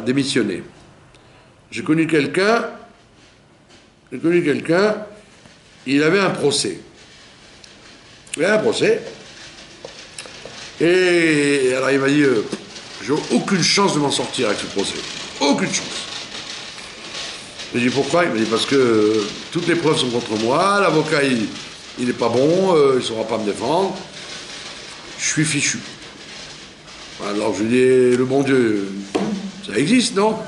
démissionner. J'ai connu quelqu'un, il avait un procès. Il avait un procès. Et alors il m'a dit, j'ai aucune chance de m'en sortir avec ce procès. Aucune chance. J'ai dit pourquoi? Il m'a dit parce que toutes les preuves sont contre moi, l'avocat il n'est pas bon, il ne saura pas me défendre. Je suis fichu. Alors je lui dis, le bon Dieu, ça existe, non?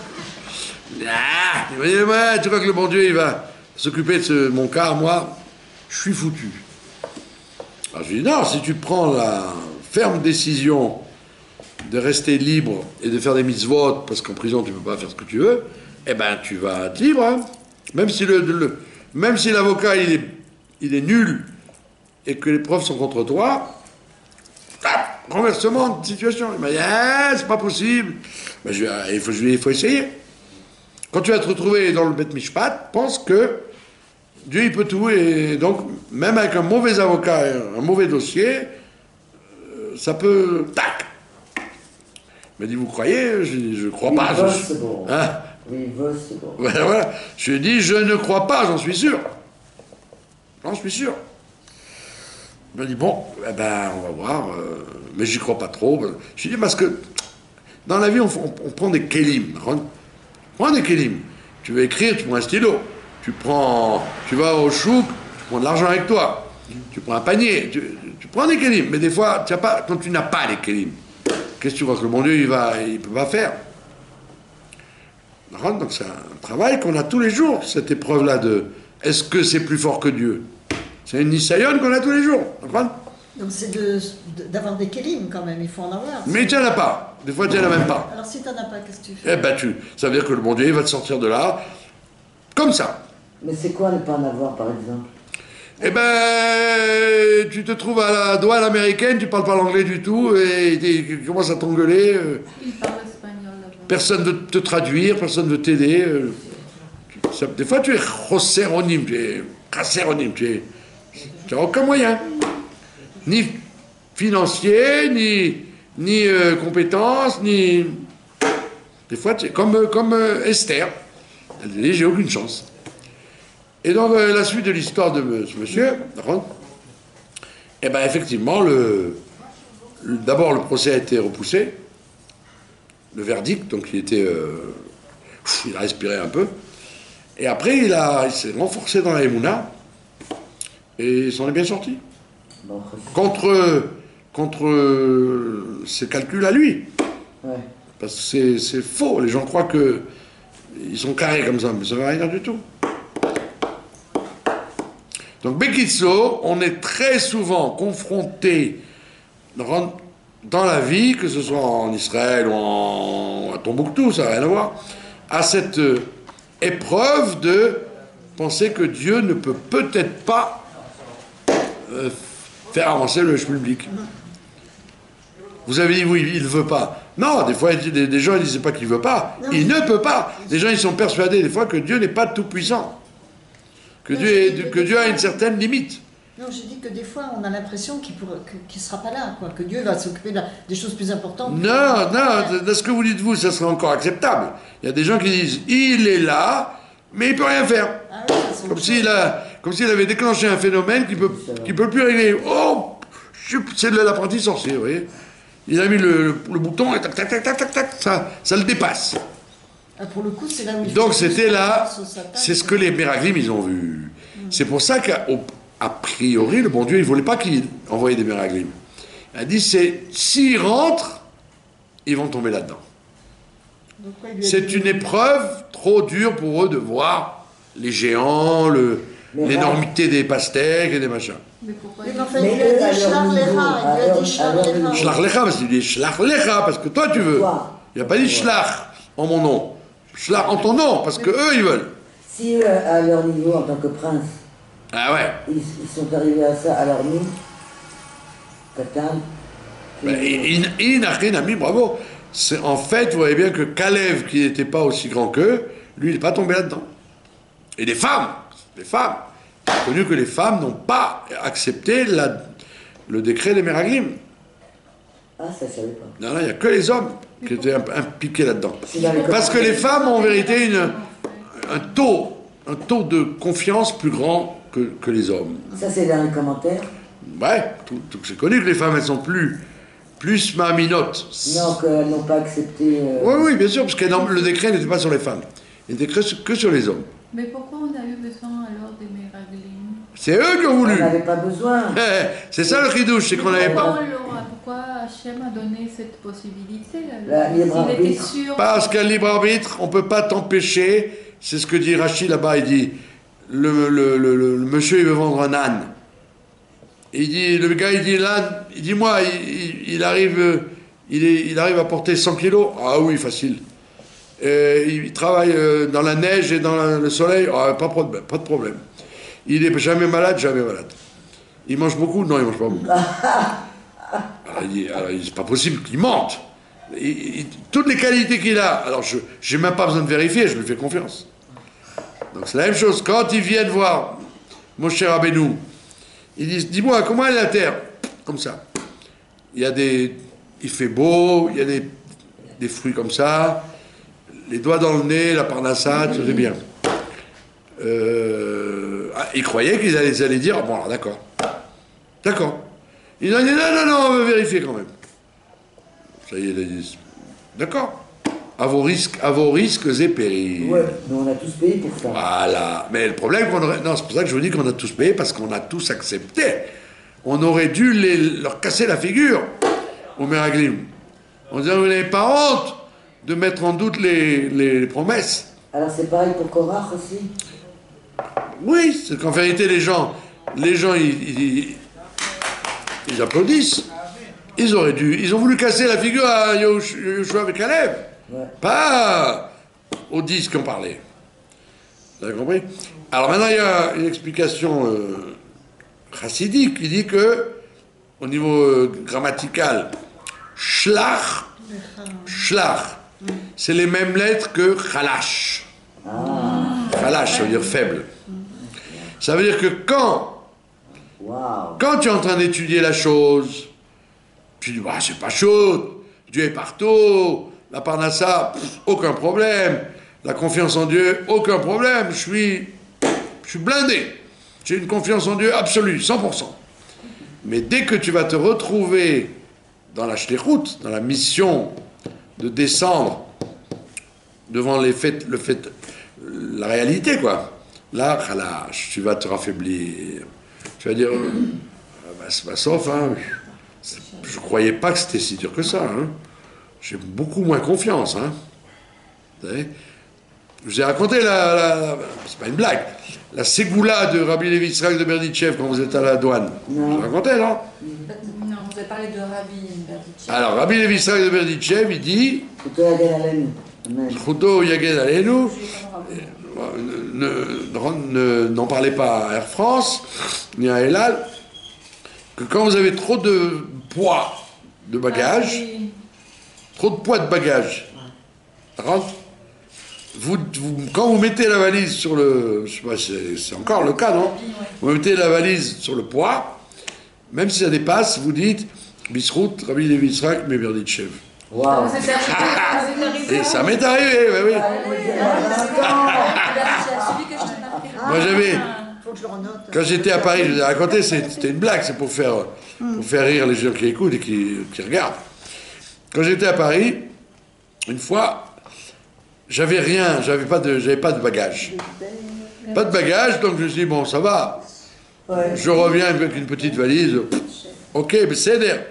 Ah, il m'a dit, ouais, tu crois que le bon Dieu, il va s'occuper de mon cas, moi, je suis foutu. Alors je lui dis, non, si tu prends la ferme décision de rester libre et de faire des mitzvot, parce qu'en prison, tu ne peux pas faire ce que tu veux, eh ben, tu vas être libre, hein. Même si l'avocat, il est nul et que les preuves sont contre toi, renversement de situation. Il m'a dit, ah, c'est pas possible. Ben, il faut essayer. Quand tu vas te retrouver dans le Bet Mishpat, pense que Dieu, il peut tout. Et donc, même avec un mauvais avocat, un mauvais dossier, ça peut... Tac. Il m'a dit, vous croyez? Je ne crois pas. C'est bon. Hein? Oui, c'est bon. Voilà. Je lui ai dit, je ne crois pas, j'en suis sûr. J'en suis sûr. Il m'a dit, bon, eh ben, on va voir, mais j'y crois pas trop. Je lui ai dit, parce que dans la vie, on prend des kélim. On prend des kélim. Tu veux écrire, tu prends un stylo. Tu vas au chouk, tu prends de l'argent avec toi. Tu prends un panier. Tu prends des kélim. Mais des fois, quand tu n'as pas les kélim, qu'est-ce que tu vois que le bon Dieu, il ne peut pas faire? Donc c'est un travail qu'on a tous les jours, cette épreuve-là de est-ce que c'est plus fort que Dieu? C'est une nisayon qu'on a tous les jours. Donc c'est d'avoir des kélim quand même, il faut en avoir. Mais tu n'en as pas. Des fois, tu n'en as même pas. Alors si tu n'en as pas, qu'est-ce que tu fais? Eh ben, ça veut dire que le bon Dieu, il va te sortir de là, comme ça. Mais c'est quoi ne pas en avoir, par exemple? Eh ben, tu te trouves à la douane américaine, tu parles pas l'anglais du tout, et tu commences à t'engueuler. Il parle espagnol là-bas. Personne ne veut te traduire, personne ne veut t'aider. Des fois, tu es chosséronym, tu n'as aucun moyen. Ni financier, ni compétences, ni... Des fois, tu es comme Esther. Elle dit, j'ai aucune chance. Et donc, la suite de l'histoire de ce monsieur, eh bien, effectivement, d'abord, le procès a été repoussé. Le verdict, donc il a respiré un peu. Et après, il s'est renforcé dans la Emouna. Et il s'en est bien sorti. Bon, contre ses calculs à lui. ouais. Parce que c'est faux. Les gens croient qu'ils sont carrés comme ça, mais ça ne veut rien dire du tout. Donc, Bekitso, on est très souvent confronté dans la vie, que ce soit en Israël ou à Tombouctou, ça n'a rien à voir, à cette épreuve de penser que Dieu ne peut peut-être pas faire avancer le public. Vous avez dit oui, il ne veut pas. Non, des fois, des gens ils disent pas qu'il veut pas. Non, Il ne peut pas. Les gens, ils sont persuadés, des fois, que Dieu n'est pas tout-puissant. Que Dieu a une certaine limite. Non, j'ai dit que des fois, on a l'impression qu'il ne sera pas là, quoi, que Dieu va s'occuper des choses plus importantes. Non, de ce que vous dites, vous, ça serait encore acceptable. Il y a des gens qui disent, il est là, mais il peut rien faire. Ah oui, ça, c'est Comme s'il avait déclenché un phénomène qu'il peut plus régler. Oh, c'est de l'apprenti sorcier, vous voyez. Il a mis le bouton, et tac, tac, tac, tac, tac, tac, ça le dépasse. Ah, pour le coup, c'est là où il Donc faut c'était là, sur sa table. c'est ce que les Méraglim, ils ont vu. C'est pour ça qu'a priori, le bon Dieu, il ne voulait pas qu'il envoie des Méraglim. Il a dit, s'ils rentrent, ils vont tomber là-dedans. Donc, quoi, il lui a C'est dit- une épreuve trop dure pour eux de voir les géants, l'énormité des pastèques et des machins. Mais pourquoi Mais il- en fait, Mais il lui a eux, à dit leur Shlach niveau, Lecha, il lui a dit à Shlach leur Lecha. niveau. Shlach lecha, parce qu'il dit shlach lecha, parce que toi tu veux. Toi. Il n'a pas dit shlach en mon nom. Shlach en ton nom, parce que eux ils veulent. Si eux, à leur niveau, en tant que prince, Ah ouais. ils sont arrivés à ça, alors nous, Katan, Inachinami, bravo. En fait, vous voyez bien que Kalev, qui n'était pas aussi grand qu'eux, lui, il n'est pas tombé là-dedans. Et les femmes, c'est connu que les femmes n'ont pas accepté le décret des Méraglim. ah, ça, je savais pas. Non, il n'y a que les hommes qui étaient impliqués là-dedans. C'est dans les Parce que les femmes ont en vérité un taux de confiance plus grand que les hommes. Ça, c'est dans les commentaires. Ouais, c'est connu que les femmes, elles sont plus maminotes. Non, qu'elles n'ont pas accepté. Oui, bien sûr, parce que le décret n'était pas sur les femmes. Il était que sur les hommes. Mais pourquoi on a eu besoin alors des Méraglim? C'est eux qui ont On voulu. n'avait pas besoin. C'est ça le ridouche, c'est qu'on n'avait pas... Pourquoi Hachem a donné cette possibilité La alors? libre S'il était arbitre. sûr. Parce qu'un libre arbitre, on ne peut pas t'empêcher. C'est ce que dit Rachid là-bas. Il dit le monsieur, il veut vendre un âne. Le gars, il dit l'âne, il dit moi, il arrive à porter 100 kilos. Ah oui, facile. Il travaille dans la neige et dans le soleil. Ah, pas de problème. Il est jamais malade, jamais malade. Il mange beaucoup? Non, il mange pas beaucoup. Alors, il dit, c'est pas possible qu'il mente. Toutes les qualités qu'il a, alors je n'ai même pas besoin de vérifier, je lui fais confiance. Donc c'est la même chose. Quand ils viennent voir mon cher Rabbeinu, ils disent, dis-moi, comment est la terre? Comme ça. Il fait beau, il y a des fruits comme ça, les doigts dans le nez, la parnassa, tout est bien. Ils croyaient qu'ils allaient dire, ah bon, alors d'accord. D'accord. Ils ont dit, non, on va vérifier quand même. Ça y est, ils disent, d'accord. À vos risques et périls. Ouais, mais on a tous payé pour ça. Voilà. Mais le problème, non, c'est pour ça que je vous dis qu'on a tous payé, parce qu'on a tous accepté. On aurait dû leur casser la figure au Méraglim. On disait, vous n'avez pas honte de mettre en doute les promesses. Alors c'est pareil pour Korach aussi. Oui, c'est qu'en vérité, les gens ils applaudissent. Ils ont voulu casser la figure à Yoshua avec Caleb. Ouais. Pas aux 10 qui ont parlé. Vous avez compris? Alors maintenant, il y a une explication chassidique qui dit que, au niveau grammatical, shlach, c'est les mêmes lettres que chalash. Chalash, ça veut dire faible. Ça veut dire que Waouh. quand tu es en train d'étudier la chose, tu dis, bah, c'est pas chaud, Dieu est partout, la parnassa, aucun problème, la confiance en Dieu, aucun problème, je suis blindé, j'ai une confiance en Dieu absolue, 100%. Mais dès que tu vas te retrouver dans la shlichut, dans la mission de descendre devant la réalité, quoi, là, khalash, tu vas te raffaiblir. Tu vas dire, c'est pas sauf, hein. Je croyais pas que c'était si dur que ça. Hein. J'ai beaucoup moins confiance. Hein. Vous savez, je vous ai raconté c'est pas une blague, la ségoula de Rabbi Levi Yitzhak de Berditchev quand vous êtes à la douane. Non. Je vous ai raconté, non? Non, vous avez parlé de Rabbi Berditchev. Alors, Rabbi Levi Yitzhak de Berditchev, il dit, Plutôt la gueule à la nuit. Amen. Chudo Yagen Alenu, n'en parlez pas à Air France, ni à Elal, que quand vous avez trop de poids de bagages, trop de poids de bagages. D'accord ? Quand vous mettez la valise sur le... Je sais pas, c'est encore le cas, non ? Vous mettez la valise sur le poids, même si ça dépasse, vous dites Bisrout, Rabbi Levi Yitzhak, Meberditchev. Waouh. Et ça m'est arrivé, oui. Moi j'avais... Faut que je le renote. Quand j'étais à Paris, je vous ai raconté, c'était une blague, c'est pour faire rire les gens qui écoutent et qui regardent. Quand j'étais à Paris, une fois, j'avais rien, j'avais pas de bagages. Pas de bagages, donc je me suis dit, bon, ça va. Ouais. Je reviens avec une petite valise. Ok, mais c'est d'air.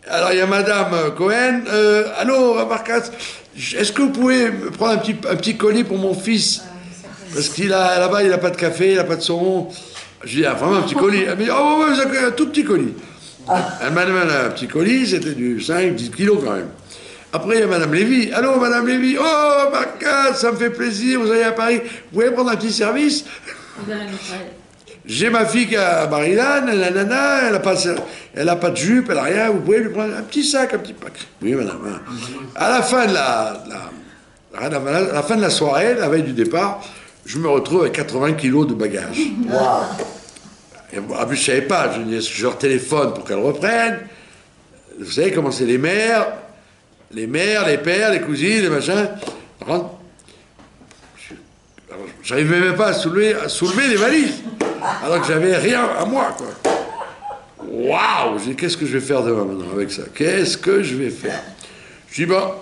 Alors il y a Madame Cohen. Allô, Marcas, est-ce que vous pouvez me prendre un petit colis pour mon fils? Parce qu'il a là-bas, il n'a pas de café, il n'a pas de saumon. Je dis, ah, vraiment un petit colis. Elle me dit, oh, ouais, vous avez un tout petit colis. Elle m'a demandé un petit colis, c'était du 5-10 kilos quand même. Après, il y a Madame Lévy. Allô, Madame Lévy. Oh, Marcas, ça me fait plaisir, vous allez à Paris. Vous pouvez prendre un petit service? J'ai ma fille qui est à Maryland, la nana, elle a pas de jupe, elle n'a rien, vous pouvez lui prendre un petit sac, un petit pack. Oui, madame. À la fin de la soirée, la veille du départ, je me retrouve avec 80 kilos de bagages. Et en plus, je ne savais pas, je leur téléphone pour qu'elles reprennent. Vous savez comment c'est les mères, les pères, les cousines, les machins. J'arrivais même pas à soulever les valises, alors que j'avais rien à moi, quoi. Waouh! J'ai dit, qu'est-ce que je vais faire demain maintenant avec ça? Qu'est-ce que je vais faire? Je dis, bon,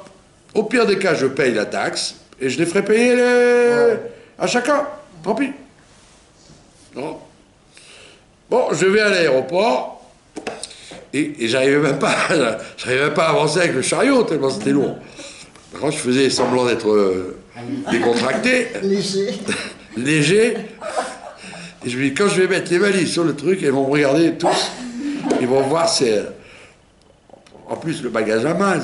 au pire des cas, je paye la taxe et je les ferai payer à chacun. Tant pis. Non. Bon, je vais à l'aéroport et j'arrivais même pas à avancer avec le chariot tellement c'était lourd. Quand je faisais semblant d'être décontracté, léger, et je me dis, quand je vais mettre les valises sur le truc, ils vont me regarder tous, ils vont voir, c'est en plus le bagage à main.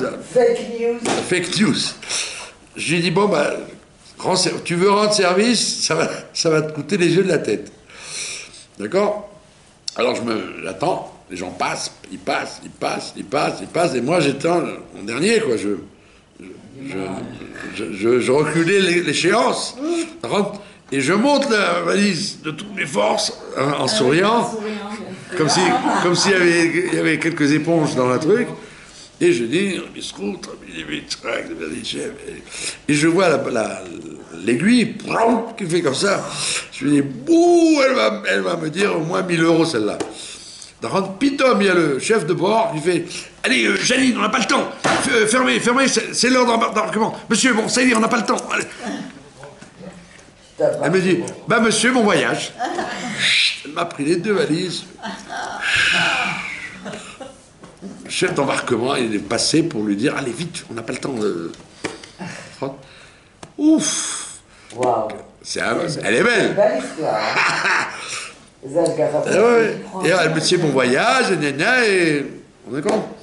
Fake news. Je lui dis, bon, bah, tu veux rendre service, ça va te coûter les yeux de la tête. D'accord? Alors j'attends, les gens passent, ils passent, et moi j'étais en dernier, quoi. Je reculais l'échéance, et je monte la valise de toutes mes forces, en souriant, comme s'il y avait quelques éponges dans le truc, et je dis, et je vois l'aiguille qui fait comme ça, je me dis, bouh, elle va me dire au moins 1000 € celle-là. Pitom, il y a le chef de bord qui fait, allez, Janine, on n'a pas le temps, fermez, c'est l'heure d'embarquement. Monsieur, bon, ça y est, on n'a pas le temps. Allez. Elle me dit, bah monsieur, bon voyage. Elle m'a pris les 2 valises. Le chef d'embarquement, il est passé pour lui dire, allez vite, on n'a pas le temps. Ouf. Waouh. Elle est belle. Belle histoire. Et elle me dit bon voyage, et on est content.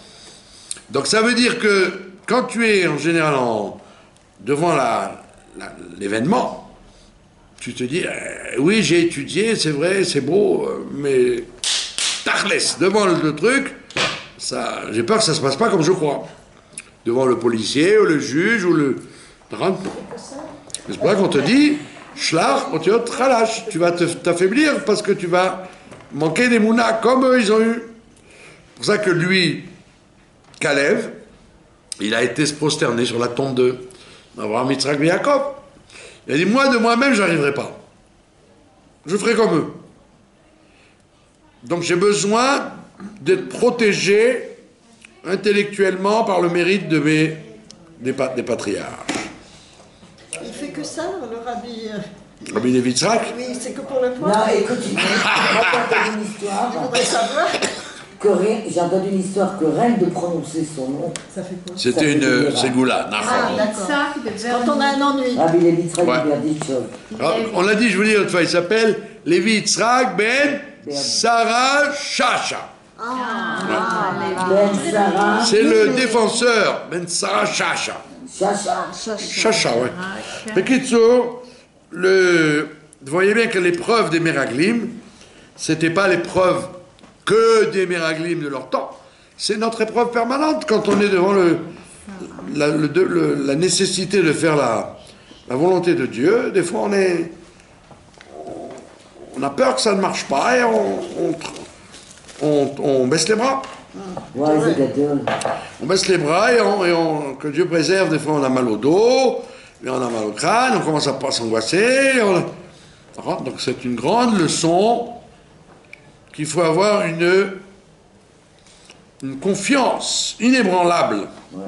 Donc ça veut dire que quand tu es en général devant l'événement, tu te dis oui, j'ai étudié, c'est vrai, c'est beau, mais tachlès, devant le truc, j'ai peur que ça se passe pas comme je crois. Devant le policier, ou le juge, ou le... C'est pour ça qu'on te dit Shlach, tralash, tu vas t'affaiblir parce que tu vas manquer des mounas comme eux ils ont eu. C'est pour ça que lui, Kalev, il a été se prosterner sur la tombe de Abraham, Yitzhak et Yaakov. Il a dit, moi de moi-même, j'arriverai pas. Je ferai comme eux. Donc j'ai besoin d'être protégé intellectuellement par le mérite des patriarches. Il fait que ça, le rabbi. Rabbi Levi Yitzhak? Oui, c'est que pour le point. Non, écoute, j'ai entendu une histoire. Je voudrais savoir. J'ai entendu une histoire que rien de prononcer son nom. Ça fait quoi? C'était une ségoula. Ah, d'accord. Quand on a un ennui. Rabbi Levi Yitzhak Meberditchev. On l'a dit, je vous dis l'autre fois, il s'appelle Levi Yitzhak ben Sarah Chacha. Ben Sarah. C'est le défenseur, Ben Sarah Chacha. Chacha, ouais. Pekitso, vous voyez bien que l'épreuve des Meraglim, c'était pas l'épreuve que des Meraglim de leur temps. C'est notre épreuve permanente quand on est devant la nécessité de faire la volonté de Dieu, des fois on a peur que ça ne marche pas et on baisse les bras. On baisse les bras et que Dieu préserve, des fois on a mal au dos, et on a mal au crâne, on commence à pas s'angoisser. Donc c'est une grande leçon qu'il faut avoir une confiance inébranlable. Ouais.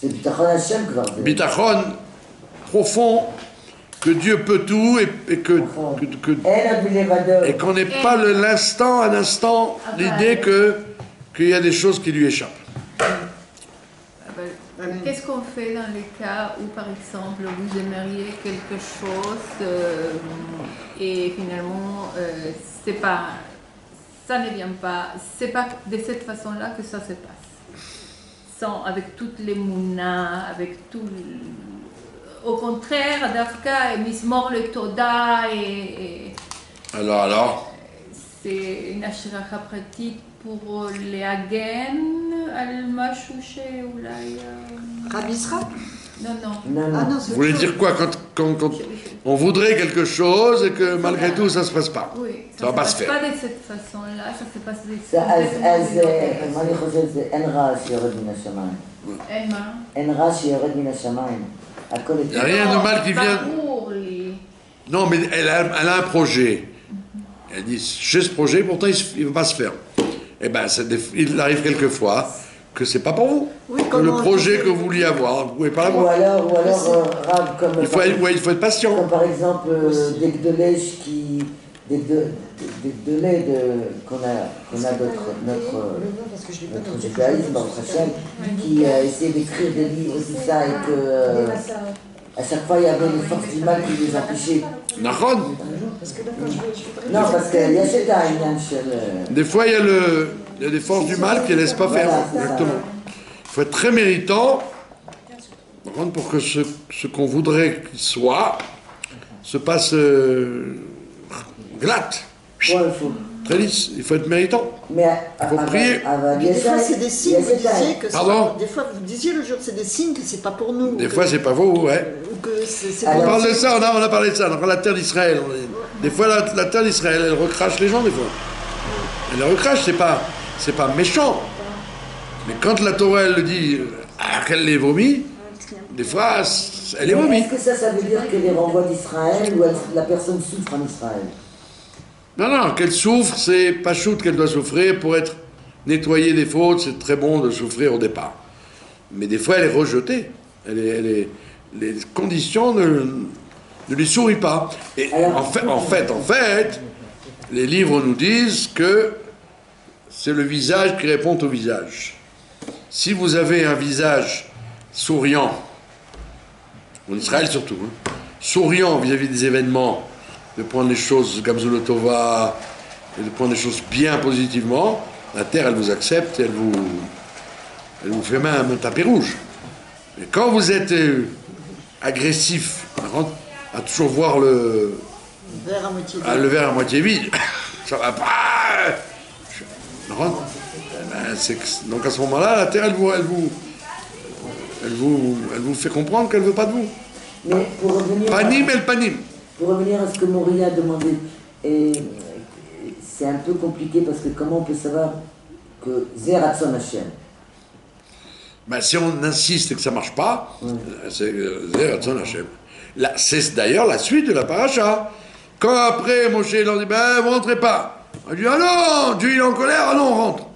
C'est Bitachon Hashem que vous Bitachon profond, que Dieu peut tout et qu'on n'ait pas un instant l'idée qu'il y a des choses qui lui échappent. Qu'est-ce qu'on fait dans les cas où, par exemple, vous aimeriez quelque chose et finalement, ça ne vient pas, c'est pas de cette façon-là que ça se passe. Avec toutes les mounas, avec tout. Au contraire, Dafka et Mismor le Toda et. Alors c'est une ashracha pratique pour les Hagen, Al-Mashou Oulay. Rabbi Israël? Non. Vous voulez dire quoi quand on voudrait quelque chose et que malgré tout ça ne se passe pas? Oui, ça va pas se faire. Pas de cette façon-là, ça se passe de מה אני חושב זה אין רע שיורד מן השמיים. אין רע שיורד מן השמיים. הכל Il n'y a rien de mal qui vient. Non, mais elle a un projet. Elle dit, j'ai ce projet, pourtant il ne va pas se faire. Eh bien, il arrive quelquefois que c'est pas pour vous. Oui, que le projet que vous vouliez avoir, vous ne pouvez pas l'avoir. ou alors Rav, comme il faut être patient. Comme par exemple des Gdolèches qu'on a notre judaïsme, notre Hachem, qui essaie d'écrire des livres et tout ça, et que à chaque fois il y avait les forces du mal qui les empêchaient. Nahon. Non, parce qu'il y a cet âge. Des fois, il y a des forces du mal qui ne laissent pas faire. Exactement. Il faut être très méritant pour que ce qu'on voudrait qu'il soit se passe glatte. Très lisse. Il faut être méritant. Il faut prier. Des fois, c'est des signes, vous disiez que Pardon? Des fois, vous disiez le jour, c'est des signes que c'est pas pour nous. Des fois, c'est pas vous, ouais. On parle de ça, on a parlé de ça, dans la terre d'Israël. Des fois, la terre d'Israël, elle recrache les gens, des fois. Elle les recrache, c'est pas méchant. Mais quand la Torah, elle le dit, qu'elle les vomit, des fois, elle les vomit. Est-ce que ça veut dire qu'elle les renvoie d'Israël ou la personne souffre en Israël? Non, qu'elle souffre, c'est pas chouette qu'elle doit souffrir pour être nettoyée des fautes, c'est très bon de souffrir au départ. Mais des fois, elle est rejetée. Les conditions ne lui sourient pas. Et en fait, les livres nous disent que c'est le visage qui répond au visage. Si vous avez un visage souriant, en Israël surtout, souriant vis-à-vis des événements, de prendre les choses comme Zulotova, et de prendre les choses bien positivement, la terre, elle vous accepte, elle vous fait même un tapis rouge. Et quand vous êtes agressif, à toujours voir le verre à moitié vide, ça va pas. Donc à ce moment-là, la terre, elle vous fait comprendre qu'elle ne veut pas de vous. Mais pour revenir panim el panim. Pour revenir à ce que Moria a demandé, c'est un peu compliqué parce que comment on peut savoir que Zeratson Hashem? Si on insiste et que ça ne marche pas, c'est Zeratson Hashem. C'est d'ailleurs la suite de la paracha. Quand après Moshe leur dit, vous rentrez pas. On dit, ah non, Dieu il est en colère, ah non, on rentre.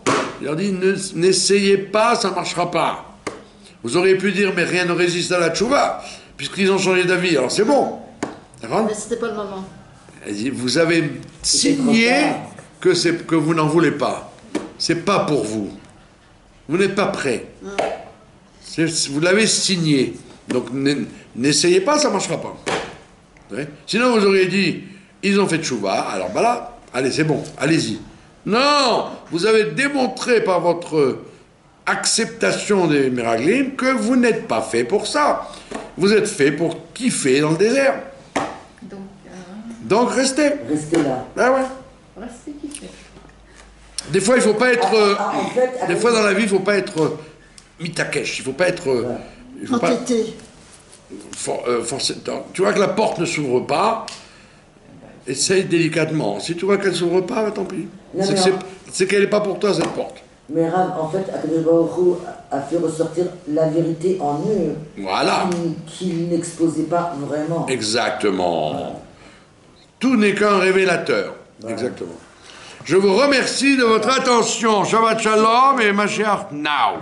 Il leur dit, n'essayez pas, ça ne marchera pas. Vous auriez pu dire, mais rien ne résiste à la tchouva, puisqu'ils ont changé d'avis, alors c'est bon. D'accord ? Mais c'était pas le moment. Elle dit, vous avez signé que vous n'en voulez pas. C'est pas pour vous. Vous n'êtes pas prêt. Vous l'avez signé. Donc n'essayez pas, ça ne marchera pas. Sinon vous auriez dit, ils ont fait tchouva, alors là, allez c'est bon, allez-y. Non, vous avez démontré par votre acceptation des miraglim que vous n'êtes pas fait pour ça. Vous êtes fait pour kiffer dans le désert. Donc restez. Restez là. Restez kiffer. Des fois, il ne faut pas être... des fois, dans la vie, il ne faut pas être mitakesh. Il ne faut pas être... Il faut pas Entêté. forcer. Tu vois que la porte ne s'ouvre pas, essaye délicatement. Si tu vois qu'elle ne s'ouvre pas, tant pis. Non, C'est qu'elle n'est pas pour toi, cette porte. Mais Rav, en fait, Akadosh Baruch Hu a fait ressortir la vérité en eux. Voilà. Qu'il n'exposait pas vraiment. Exactement. Voilà. Tout n'est qu'un révélateur. Voilà. Exactement. Je vous remercie de votre attention. Shabbat Shalom et Mashiach now.